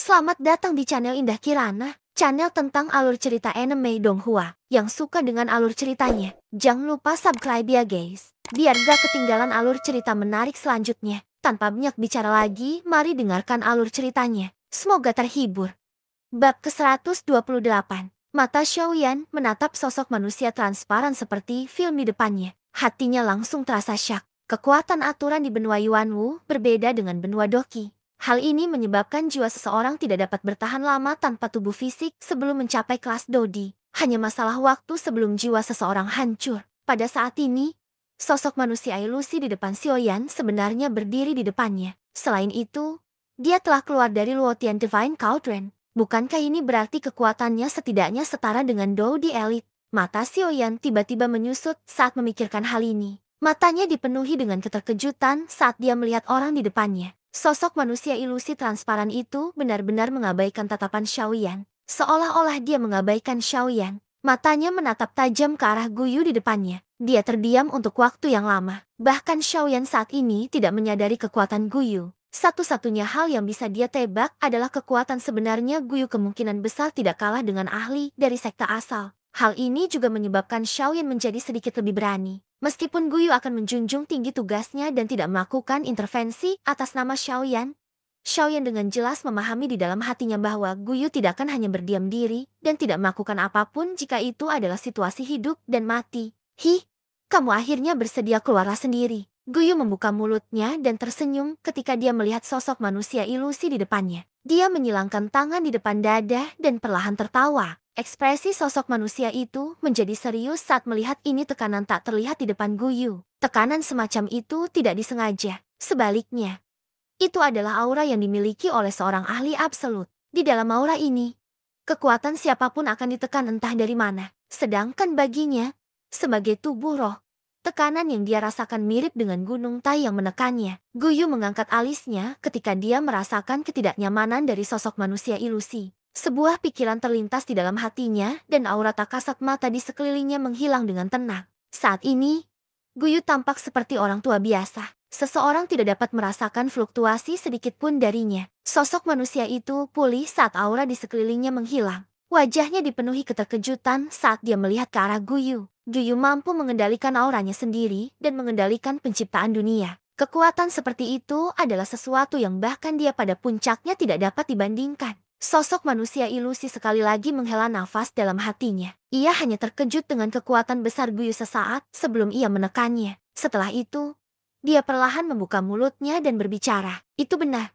Selamat datang di channel Indah Kirana, channel tentang alur cerita anime Donghua. Yang suka dengan alur ceritanya, jangan lupa subscribe ya guys, biar gak ketinggalan alur cerita menarik selanjutnya. Tanpa banyak bicara lagi, mari dengarkan alur ceritanya. Semoga terhibur. Bab ke-128. Mata Xiaoyan menatap sosok manusia transparan seperti film di depannya. Hatinya langsung terasa syak. Kekuatan aturan di benua Yuanwu berbeda dengan benua Doqi. Hal ini menyebabkan jiwa seseorang tidak dapat bertahan lama tanpa tubuh fisik sebelum mencapai kelas Dodi. Hanya masalah waktu sebelum jiwa seseorang hancur. Pada saat ini, sosok manusia ilusi di depan Xiaoyan sebenarnya berdiri di depannya. Selain itu, dia telah keluar dari Luotian Divine Cauldron. Bukankah ini berarti kekuatannya setidaknya setara dengan Dodi Elite? Mata Xiaoyan tiba-tiba menyusut saat memikirkan hal ini. Matanya dipenuhi dengan keterkejutan saat dia melihat orang di depannya. Sosok manusia ilusi transparan itu benar-benar mengabaikan tatapan Xiaoyan. Seolah-olah dia mengabaikan Xiaoyan. Matanya menatap tajam ke arah Guyu di depannya. Dia terdiam untuk waktu yang lama. Bahkan Xiaoyan saat ini tidak menyadari kekuatan Guyu. Satu-satunya hal yang bisa dia tebak adalah kekuatan sebenarnya Guyu kemungkinan besar tidak kalah dengan ahli dari sekte asal. Hal ini juga menyebabkan Xiaoyan menjadi sedikit lebih berani. Meskipun Guyu akan menjunjung tinggi tugasnya dan tidak melakukan intervensi atas nama Xiaoyan, Xiaoyan dengan jelas memahami di dalam hatinya bahwa Guyu tidak akan hanya berdiam diri dan tidak melakukan apapun jika itu adalah situasi hidup dan mati. Kamu akhirnya bersedia keluarlah sendiri. Guyu membuka mulutnya dan tersenyum ketika dia melihat sosok manusia ilusi di depannya. Dia menyilangkan tangan di depan dada dan perlahan tertawa. Ekspresi sosok manusia itu menjadi serius saat melihat ini tekanan tak terlihat di depan Guyu. Tekanan semacam itu tidak disengaja. Sebaliknya, itu adalah aura yang dimiliki oleh seorang ahli absolut. Di dalam aura ini, kekuatan siapapun akan ditekan entah dari mana. Sedangkan baginya, sebagai tubuh roh, tekanan yang dia rasakan mirip dengan gunung Tai yang menekannya. Guyu mengangkat alisnya ketika dia merasakan ketidaknyamanan dari sosok manusia ilusi. Sebuah pikiran terlintas di dalam hatinya dan aura tak kasat mata di sekelilingnya menghilang dengan tenang. Saat ini, Guyu tampak seperti orang tua biasa. Seseorang tidak dapat merasakan fluktuasi sedikit pun darinya. Sosok manusia itu pulih saat aura di sekelilingnya menghilang. Wajahnya dipenuhi keterkejutan saat dia melihat ke arah Guyu. Guyu mampu mengendalikan auranya sendiri dan mengendalikan penciptaan dunia. Kekuatan seperti itu adalah sesuatu yang bahkan dia pada puncaknya tidak dapat dibandingkan. Sosok manusia ilusi sekali lagi menghela nafas dalam hatinya. Ia hanya terkejut dengan kekuatan besar Guyu sesaat sebelum ia menekannya. Setelah itu, dia perlahan membuka mulutnya dan berbicara. Itu benar.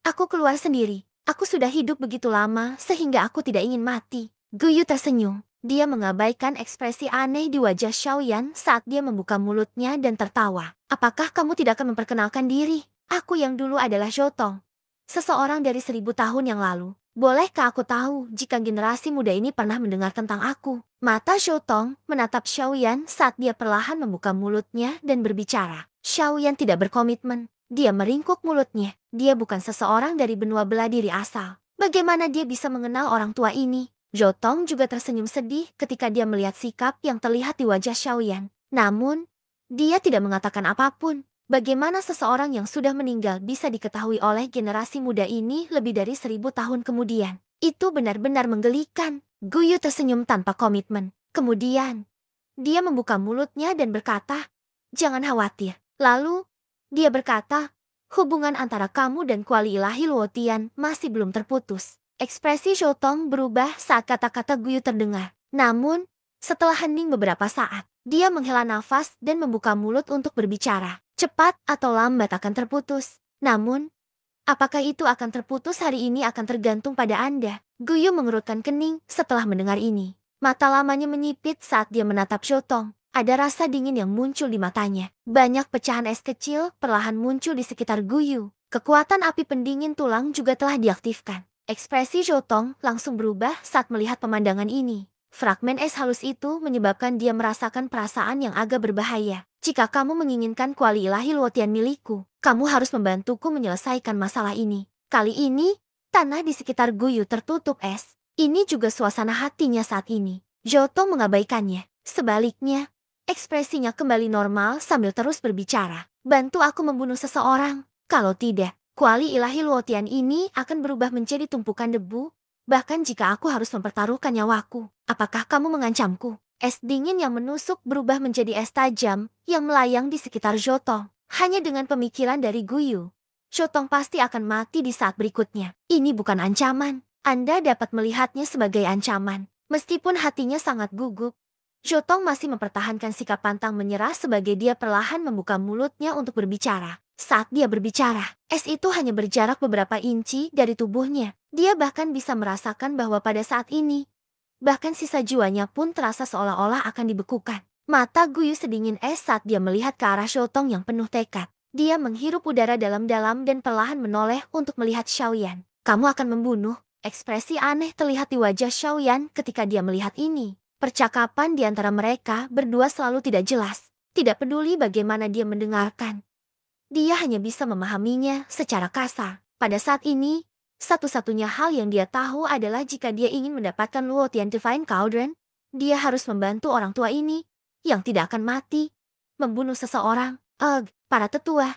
Aku keluar sendiri. Aku sudah hidup begitu lama sehingga aku tidak ingin mati. Guyu tersenyum. Dia mengabaikan ekspresi aneh di wajah Xiaoyan saat dia membuka mulutnya dan tertawa. Apakah kamu tidak akan memperkenalkan diri? Aku yang dulu adalah Zhotong, seseorang dari 1000 tahun yang lalu. Bolehkah aku tahu jika generasi muda ini pernah mendengar tentang aku? Mata Zhotong menatap Xiaoyan saat dia perlahan membuka mulutnya dan berbicara. Xiaoyan tidak berkomitmen. Dia meringkuk mulutnya. Dia bukan seseorang dari benua belah diri asal. Bagaimana dia bisa mengenal orang tua ini? Zhotong juga tersenyum sedih ketika dia melihat sikap yang terlihat di wajah Xiaoyan. Namun, dia tidak mengatakan apapun. Bagaimana seseorang yang sudah meninggal bisa diketahui oleh generasi muda ini lebih dari 1000 tahun kemudian? Itu benar-benar menggelikan. Guyu tersenyum tanpa komitmen. Kemudian, dia membuka mulutnya dan berkata, "Jangan khawatir." Lalu, dia berkata, "Hubungan antara kamu dan kuali ilahi Luotian masih belum terputus." Ekspresi Zhotong berubah saat kata-kata Guyu terdengar. Namun, setelah hening beberapa saat, dia menghela nafas dan membuka mulut untuk berbicara. Cepat atau lambat akan terputus. Namun, apakah itu akan terputus hari ini akan tergantung pada Anda. Guyu mengerutkan kening setelah mendengar ini. Mata lamanya menyipit saat dia menatap Zhotong. Ada rasa dingin yang muncul di matanya. Banyak pecahan es kecil perlahan muncul di sekitar Guyu. Kekuatan api pendingin tulang juga telah diaktifkan. Ekspresi Zhotong langsung berubah saat melihat pemandangan ini. Fragmen es halus itu menyebabkan dia merasakan perasaan yang agak berbahaya. Jika kamu menginginkan kuali ilahi Luotian milikku, kamu harus membantuku menyelesaikan masalah ini. Kali ini, tanah di sekitar Guyu tertutup es. Ini juga suasana hatinya saat ini. Zhotong mengabaikannya. Sebaliknya, ekspresinya kembali normal sambil terus berbicara. Bantu aku membunuh seseorang. Kalau tidak, Kuali ilahi Luotian ini akan berubah menjadi tumpukan debu, bahkan jika aku harus mempertaruhkan nyawaku. Apakah kamu mengancamku? Es dingin yang menusuk berubah menjadi es tajam yang melayang di sekitar Jotong. Hanya dengan pemikiran dari Guyu, Jotong pasti akan mati di saat berikutnya. Ini bukan ancaman. Anda dapat melihatnya sebagai ancaman. Meskipun hatinya sangat gugup, Jotong masih mempertahankan sikap pantang menyerah sebagai dia perlahan membuka mulutnya untuk berbicara. Saat dia berbicara, es itu hanya berjarak beberapa inci dari tubuhnya. Dia bahkan bisa merasakan bahwa pada saat ini, bahkan sisa jiwanya pun terasa seolah-olah akan dibekukan. Mata Guyu sedingin es saat dia melihat ke arah Jotong yang penuh tekad. Dia menghirup udara dalam-dalam dan perlahan menoleh untuk melihat Xiaoyan. Kamu akan membunuh. Ekspresi aneh terlihat di wajah Xiaoyan ketika dia melihat ini. Percakapan di antara mereka berdua selalu tidak jelas. Tidak peduli bagaimana dia mendengarkan. Dia hanya bisa memahaminya secara kasar. Pada saat ini, satu-satunya hal yang dia tahu adalah jika dia ingin mendapatkan Luotian Divine Cauldron, dia harus membantu orang tua ini, yang tidak akan mati, membunuh seseorang. Para tetua,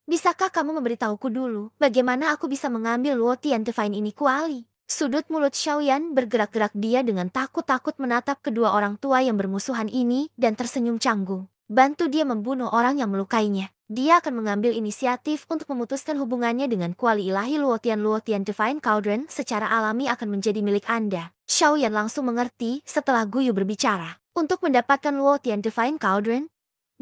bisakah kamu memberitahuku dulu bagaimana aku bisa mengambil Luotian Divine ini kuali? Sudut mulut Xiaoyan bergerak-gerak, dia dengan takut-takut menatap kedua orang tua yang bermusuhan ini dan tersenyum canggung. Bantu dia membunuh orang yang melukainya. Dia akan mengambil inisiatif untuk memutuskan hubungannya dengan kuali ilahi Luotian Divine Cauldron secara alami akan menjadi milik Anda. Xiaoyan langsung mengerti setelah Guyu berbicara. Untuk mendapatkan Luotian Divine Cauldron,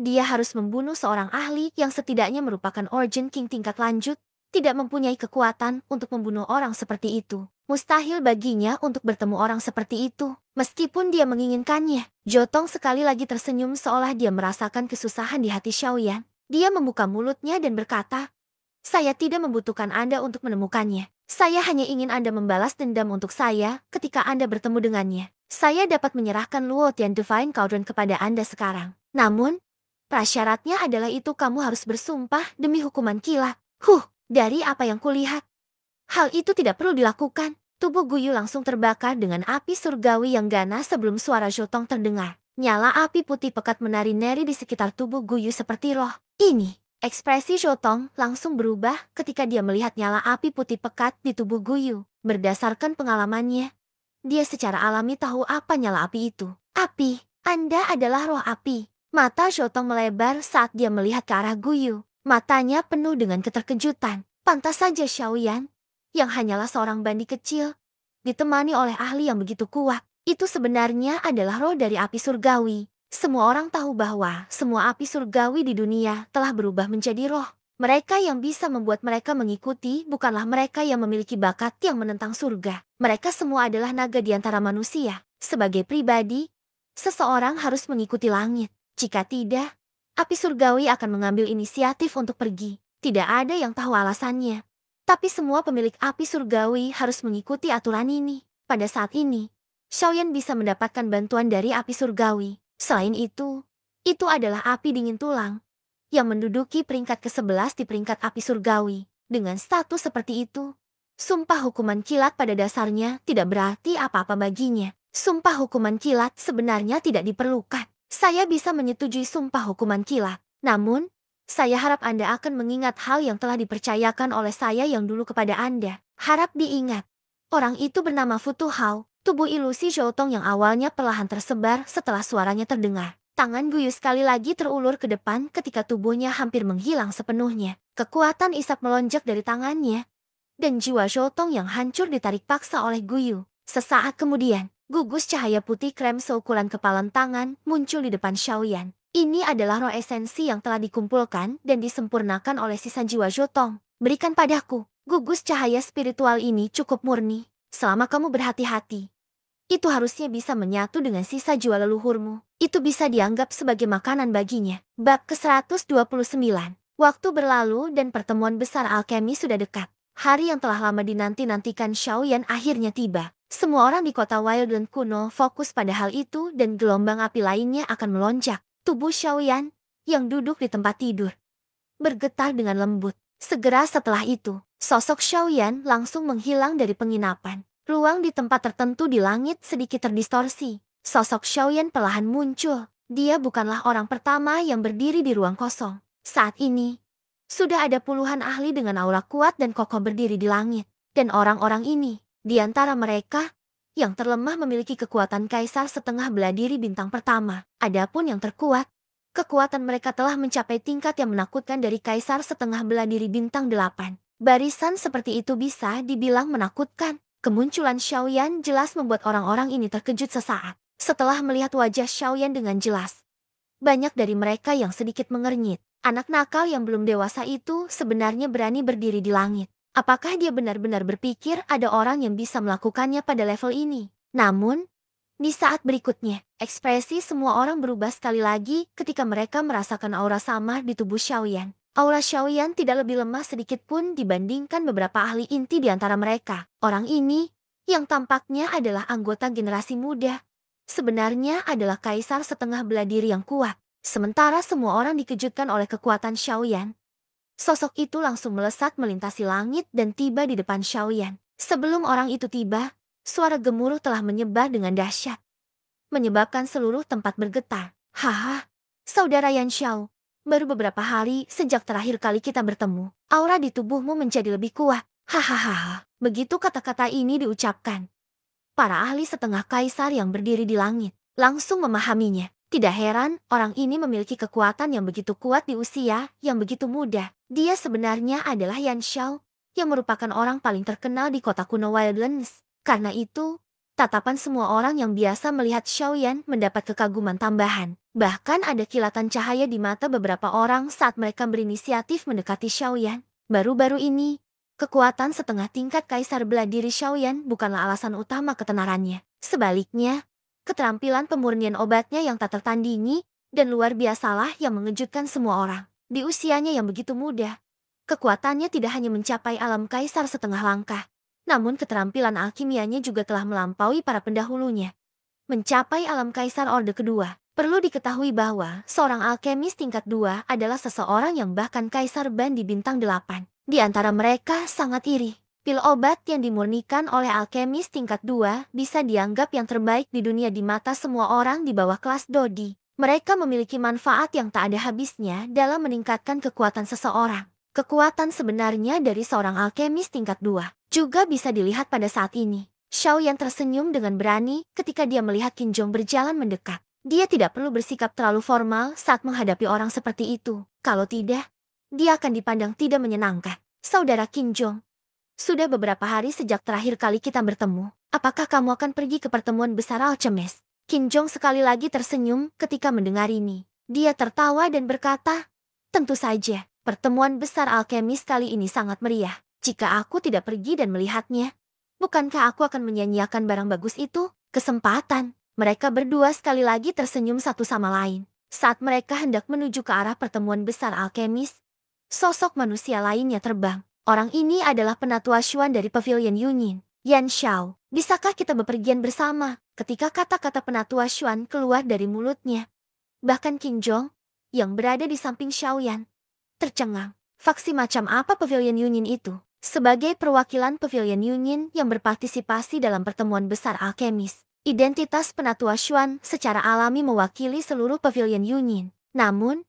dia harus membunuh seorang ahli yang setidaknya merupakan Origin King tingkat lanjut, tidak mempunyai kekuatan untuk membunuh orang seperti itu. Mustahil baginya untuk bertemu orang seperti itu, meskipun dia menginginkannya. Jotong sekali lagi tersenyum seolah dia merasakan kesusahan di hati Xiaoyan. Dia membuka mulutnya dan berkata, saya tidak membutuhkan Anda untuk menemukannya. Saya hanya ingin Anda membalas dendam untuk saya ketika Anda bertemu dengannya. Saya dapat menyerahkan Luotian Divine Cauldron kepada Anda sekarang. Namun, prasyaratnya adalah itu kamu harus bersumpah demi hukuman kilat. Dari apa yang kulihat, hal itu tidak perlu dilakukan. Tubuh Guyu langsung terbakar dengan api surgawi yang ganas sebelum suara Jotong terdengar. Nyala api putih pekat menari-nari di sekitar tubuh Guyu seperti roh. Ini, ekspresi Jotong langsung berubah ketika dia melihat nyala api putih pekat di tubuh Guyu. Berdasarkan pengalamannya, dia secara alami tahu apa nyala api itu. Api, Anda adalah roh api. Mata Jotong melebar saat dia melihat ke arah Guyu. Matanya penuh dengan keterkejutan. Pantas saja Xiaoyan, yang hanyalah seorang bandi kecil, ditemani oleh ahli yang begitu kuat, itu sebenarnya adalah roh dari api surgawi. Semua orang tahu bahwa semua api surgawi di dunia telah berubah menjadi roh. Mereka yang bisa membuat mereka mengikuti bukanlah mereka yang memiliki bakat yang menentang surga. Mereka semua adalah naga di antara manusia. Sebagai pribadi, seseorang harus mengikuti langit. Jika tidak, api surgawi akan mengambil inisiatif untuk pergi. Tidak ada yang tahu alasannya. Tapi semua pemilik api surgawi harus mengikuti aturan ini. Pada saat ini, Xiaoyan bisa mendapatkan bantuan dari api surgawi. Selain itu adalah api dingin tulang, yang menduduki peringkat ke-11 di peringkat api surgawi. Dengan status seperti itu, sumpah hukuman kilat pada dasarnya tidak berarti apa-apa baginya. Sumpah hukuman kilat sebenarnya tidak diperlukan. Saya bisa menyetujui sumpah hukuman kilat. Namun, saya harap Anda akan mengingat hal yang telah dipercayakan oleh saya yang dulu kepada Anda. Harap diingat. Orang itu bernama Fu Tuhao. Tubuh ilusi Jotong yang awalnya perlahan tersebar setelah suaranya terdengar. Tangan Guyu sekali lagi terulur ke depan ketika tubuhnya hampir menghilang sepenuhnya. Kekuatan isap melonjak dari tangannya, dan jiwa Jotong yang hancur ditarik paksa oleh Guyu. Sesaat kemudian, gugus cahaya putih krem seukuran kepalan tangan muncul di depan Xiaoyan. Ini adalah roh esensi yang telah dikumpulkan dan disempurnakan oleh sisa jiwa Jotong. Berikan padaku. Gugus cahaya spiritual ini cukup murni. Selama kamu berhati-hati, itu harusnya bisa menyatu dengan sisa jiwa leluhurmu. Itu bisa dianggap sebagai makanan baginya. Bab ke-129. Waktu berlalu dan pertemuan besar alkemi sudah dekat. Hari yang telah lama dinanti-nantikan Xiaoyan akhirnya tiba. Semua orang di kota Wildland kuno fokus pada hal itu dan gelombang api lainnya akan melonjak. Tubuh Xiaoyan, yang duduk di tempat tidur, bergetar dengan lembut. Segera setelah itu, sosok Xiaoyan langsung menghilang dari penginapan. Ruang di tempat tertentu di langit sedikit terdistorsi. Sosok Xiaoyan perlahan muncul. Dia bukanlah orang pertama yang berdiri di ruang kosong. Saat ini, Sudah ada puluhan ahli dengan aura kuat dan kokoh berdiri di langit. Dan orang-orang ini, di antara mereka, yang terlemah memiliki kekuatan kaisar setengah bela diri bintang pertama. Adapun yang terkuat, kekuatan mereka telah mencapai tingkat yang menakutkan dari kaisar setengah bela diri bintang 8. Barisan seperti itu bisa dibilang menakutkan. Kemunculan Xiaoyan jelas membuat orang-orang ini terkejut sesaat. Setelah melihat wajah Xiaoyan dengan jelas, banyak dari mereka yang sedikit mengernyit. Anak nakal yang belum dewasa itu sebenarnya berani berdiri di langit. Apakah dia benar-benar berpikir ada orang yang bisa melakukannya pada level ini? Namun, di saat berikutnya, ekspresi semua orang berubah sekali lagi ketika mereka merasakan aura samar di tubuh Xiaoyan. Aura Xiaoyan tidak lebih lemah sedikit pun dibandingkan beberapa ahli inti di antara mereka. Orang ini, yang tampaknya adalah anggota generasi muda, sebenarnya adalah kaisar setengah bela diri yang kuat. Sementara semua orang dikejutkan oleh kekuatan Xiaoyan, sosok itu langsung melesat melintasi langit dan tiba di depan Xiaoyan. Sebelum orang itu tiba, suara gemuruh telah menyebar dengan dahsyat, menyebabkan seluruh tempat bergetar. Haha, saudara Yan Xiao, baru beberapa hari sejak terakhir kali kita bertemu, aura di tubuhmu menjadi lebih kuat. Hahaha, begitu kata-kata ini diucapkan, para ahli setengah kaisar yang berdiri di langit langsung memahaminya. Tidak heran orang ini memiliki kekuatan yang begitu kuat di usia yang begitu muda. Dia sebenarnya adalah Yan Xiao, yang merupakan orang paling terkenal di kota kuno Wildlands. Karena itu, tatapan semua orang yang biasa melihat Xiaoyan mendapat kekaguman tambahan. Bahkan ada kilatan cahaya di mata beberapa orang saat mereka berinisiatif mendekati Xiaoyan. Baru-baru ini, kekuatan setengah tingkat kaisar bela diri Xiaoyan bukanlah alasan utama ketenarannya. Sebaliknya, keterampilan pemurnian obatnya yang tak tertandingi dan luar biasalah yang mengejutkan semua orang. Di usianya yang begitu muda, kekuatannya tidak hanya mencapai alam kaisar setengah langkah, namun keterampilan alkimianya juga telah melampaui para pendahulunya, mencapai alam kaisar Orde Kedua. Perlu diketahui bahwa seorang alkemis tingkat 2 adalah seseorang yang bahkan kaisar ban di bintang 8. Di antara mereka sangat iri. Pil obat yang dimurnikan oleh alkemis tingkat 2 bisa dianggap yang terbaik di dunia di mata semua orang di bawah kelas Dodi. Mereka memiliki manfaat yang tak ada habisnya dalam meningkatkan kekuatan seseorang. Kekuatan sebenarnya dari seorang alkemis tingkat 2 juga bisa dilihat pada saat ini. Xiaoyan tersenyum dengan berani ketika dia melihat Qin Zhong berjalan mendekat. Dia tidak perlu bersikap terlalu formal saat menghadapi orang seperti itu. Kalau tidak, dia akan dipandang tidak menyenangkan. Saudara Qin Zhong, sudah beberapa hari sejak terakhir kali kita bertemu. Apakah kamu akan pergi ke pertemuan besar alkemis? Qin Zhong sekali lagi tersenyum ketika mendengar ini. Dia tertawa dan berkata, tentu saja, pertemuan besar alkemis kali ini sangat meriah. Jika aku tidak pergi dan melihatnya, bukankah aku akan menyanyiakan barang bagus itu? Kesempatan. Mereka berdua sekali lagi tersenyum satu sama lain. Saat mereka hendak menuju ke arah pertemuan besar alkemis, sosok manusia lainnya terbang. Orang ini adalah penatua Xuan dari Pavilion Yunyin. Yan Xiao, bisakah kita bepergian bersama? Ketika kata-kata penatua Xuan keluar dari mulutnya, bahkan Qin Zhong, yang berada di samping Xiaoyan, tercengang. Faksi macam apa Pavilion Yunyin itu? Sebagai perwakilan Pavilion Yunyin yang berpartisipasi dalam pertemuan besar alkemis, identitas penatua Xuan secara alami mewakili seluruh Pavilion Yunyin. Namun,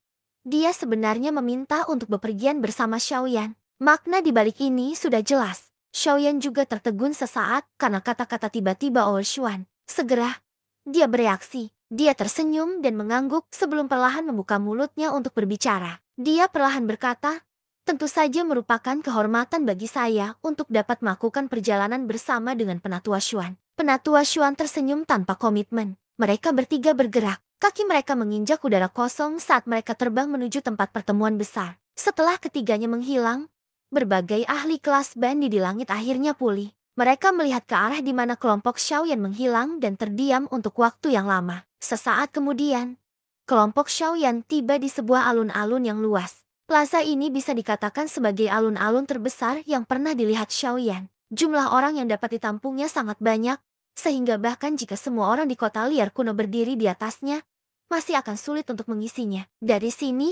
dia sebenarnya meminta untuk bepergian bersama Xiaoyan. Makna di balik ini sudah jelas. Xiaoyan juga tertegun sesaat karena kata-kata tiba-tiba oleh Xuan. Segera, dia bereaksi. Dia tersenyum dan mengangguk sebelum perlahan membuka mulutnya untuk berbicara. Dia perlahan berkata, tentu saja merupakan kehormatan bagi saya untuk dapat melakukan perjalanan bersama dengan penatua Xuan. Penatua Xuan tersenyum tanpa komitmen. Mereka bertiga bergerak. Kaki mereka menginjak udara kosong saat mereka terbang menuju tempat pertemuan besar. Setelah ketiganya menghilang, berbagai ahli kelas bandi di langit akhirnya pulih. Mereka melihat ke arah di mana kelompok Xiaoyan menghilang dan terdiam untuk waktu yang lama. Sesaat kemudian, kelompok Xiaoyan tiba di sebuah alun-alun yang luas. Plaza ini bisa dikatakan sebagai alun-alun terbesar yang pernah dilihat Xiaoyan. Jumlah orang yang dapat ditampungnya sangat banyak, sehingga bahkan jika semua orang di kota liar kuno berdiri di atasnya, masih akan sulit untuk mengisinya. Dari sini,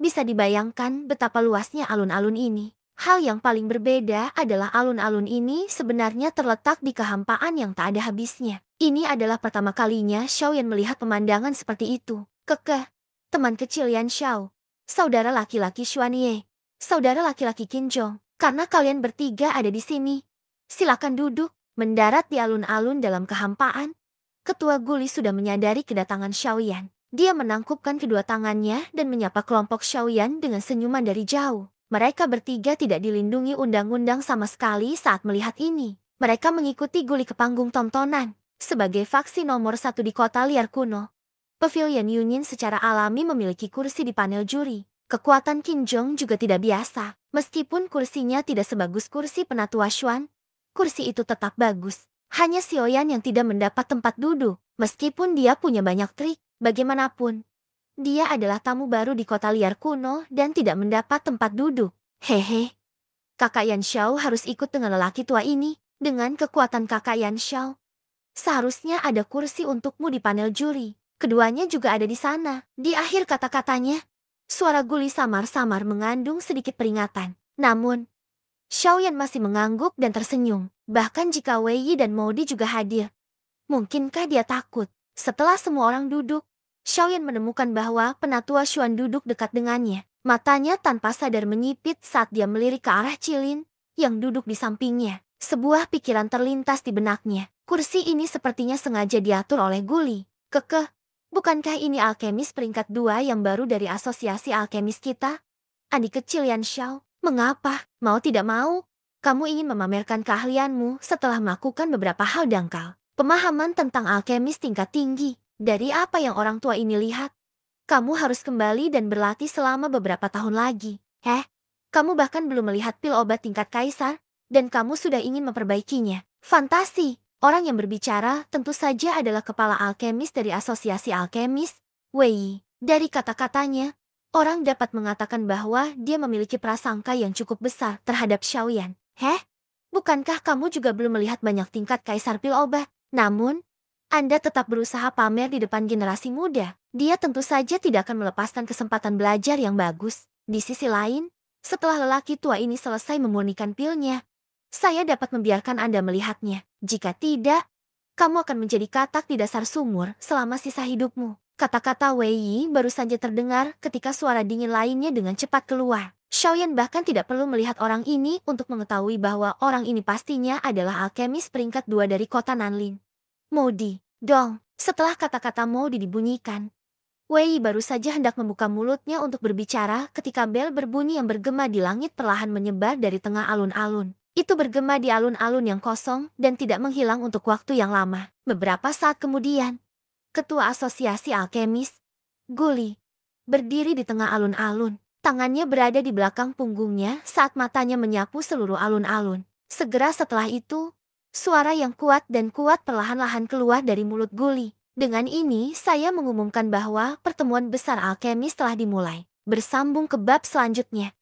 bisa dibayangkan betapa luasnya alun-alun ini. Hal yang paling berbeda adalah alun-alun ini sebenarnya terletak di kehampaan yang tak ada habisnya. Ini adalah pertama kalinya Xiaoyan melihat pemandangan seperti itu. Kekeh, teman kecil Yan Xiao, saudara laki-laki Xuan Ye. Saudara laki-laki Kinjong, karena kalian bertiga ada di sini, silakan duduk. Mendarat di alun-alun dalam kehampaan, Ketua Guli sudah menyadari kedatangan Xiaoyan. Dia menangkupkan kedua tangannya dan menyapa kelompok Xiaoyan dengan senyuman dari jauh. Mereka bertiga tidak dilindungi undang-undang sama sekali saat melihat ini. Mereka mengikuti Guli ke panggung tontonan. Sebagai faksi nomor 1 di kota liar kuno, Pavilion Yunin secara alami memiliki kursi di panel juri. Kekuatan Kinjong juga tidak biasa. Meskipun kursinya tidak sebagus kursi penatua Xuan, kursi itu tetap bagus. Hanya Xiaoyan yang tidak mendapat tempat duduk. Meskipun dia punya banyak trik, bagaimanapun, dia adalah tamu baru di kota liar kuno dan tidak mendapat tempat duduk. Hehe, kakak Yan Xiao harus ikut dengan lelaki tua ini. Dengan kekuatan kakak Yan Xiao, seharusnya ada kursi untukmu di panel juri. Keduanya juga ada di sana. Di akhir kata-katanya, suara Guli samar-samar mengandung sedikit peringatan. Namun, Xiaoyan masih mengangguk dan tersenyum. Bahkan jika Wei Yi dan Modi juga hadir, mungkinkah dia takut? Setelah semua orang duduk, Xiaoyan menemukan bahwa penatua Xuan duduk dekat dengannya. Matanya tanpa sadar menyipit saat dia melirik ke arah Cilin yang duduk di sampingnya. Sebuah pikiran terlintas di benaknya. Kursi ini sepertinya sengaja diatur oleh Guli. Kekeh, bukankah ini alkemis peringkat 2 yang baru dari asosiasi alkemis kita? Adik kecil Yan Xiao, mengapa? Mau tidak mau, kamu ingin memamerkan keahlianmu setelah melakukan beberapa hal dangkal. Pemahaman tentang alkemis tingkat tinggi. Dari apa yang orang tua ini lihat, kamu harus kembali dan berlatih selama beberapa tahun lagi. Kamu bahkan belum melihat pil obat tingkat kaisar, dan kamu sudah ingin memperbaikinya. Fantasi! Orang yang berbicara tentu saja adalah kepala alkemis dari asosiasi alkemis, Wei Yi. Dari kata-katanya, orang dapat mengatakan bahwa dia memiliki prasangka yang cukup besar terhadap Xiaoyan. Bukankah kamu juga belum melihat banyak tingkat kaisar pil obat? Namun, Anda tetap berusaha pamer di depan generasi muda. Dia tentu saja tidak akan melepaskan kesempatan belajar yang bagus. Di sisi lain, setelah lelaki tua ini selesai memurnikan pilnya, saya dapat membiarkan Anda melihatnya. Jika tidak, kamu akan menjadi katak di dasar sumur selama sisa hidupmu. Kata-kata Wei Yi baru saja terdengar ketika suara dingin lainnya dengan cepat keluar. Xiaoyan bahkan tidak perlu melihat orang ini untuk mengetahui bahwa orang ini pastinya adalah alkemis peringkat 2 dari kota Nanlin. Modi, dong. Setelah kata-kata Modi dibunyikan, Wei Yi baru saja hendak membuka mulutnya untuk berbicara ketika bel berbunyi yang bergema di langit perlahan menyebar dari tengah alun-alun. Itu bergema di alun-alun yang kosong dan tidak menghilang untuk waktu yang lama. Beberapa saat kemudian, Ketua Asosiasi Alkemis, Guli, berdiri di tengah alun-alun. Tangannya berada di belakang punggungnya saat matanya menyapu seluruh alun-alun. Segera setelah itu, suara yang kuat dan kuat perlahan-lahan keluar dari mulut Guli. Dengan ini, saya mengumumkan bahwa pertemuan besar alkemis telah dimulai. Bersambung ke bab selanjutnya.